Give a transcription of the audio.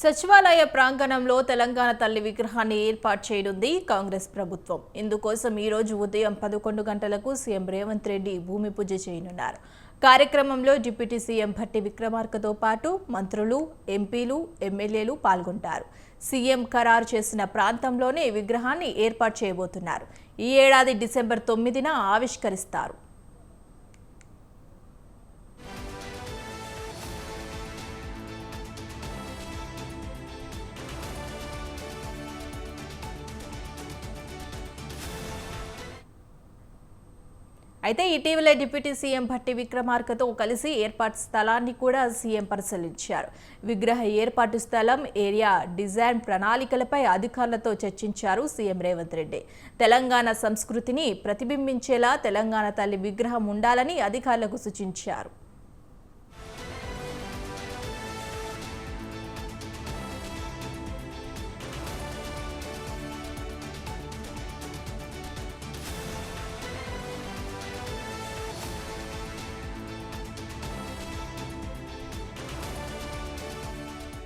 సచివాలయ ప్రాంగణంలో తెలంగాణ తల్లి విగ్రహాన్ని ఏర్పాటు చేయనుంది కాంగ్రెస్ ప్రభుత్వం. ఇందుకోసం ఈ రోజు ఉదయం 11 గంటలకు సీఎం రేవంత్ రెడ్డి భూమి పూజ చేయనున్నారు. కార్యక్రమంలో డిప్యూటీ సీఎం భట్టి విక్రమార్కతో పాటు మంత్రులు, ఎంపీలు, ఎమ్మెల్యేలు పాల్గొంటారు. సీఎం ఖరారు చేసిన ప్రాంతంలోనే విగ్రహాన్ని ఏర్పాటు చేయబోతున్నారు. ఈ ఏడాది డిసెంబర్ 9న ఆవిష్కరిస్తారు. అయితే ఇటీవలే డిప్యూటీ సీఎం భట్టి విక్రమార్కతో కలిసి ఏర్పాటు స్థలాన్ని కూడా సీఎం పరిశీలించారు. విగ్రహ ఏర్పాటు స్థలం, ఏరియా, డిజైన్ ప్రణాళికలపై అధికారులతో చర్చించారు సీఎం రేవంత్ రెడ్డి. తెలంగాణ సంస్కృతిని ప్రతిబింబించేలా తెలంగాణ తల్లి విగ్రహం ఉండాలని అధికారులకు సూచించారు.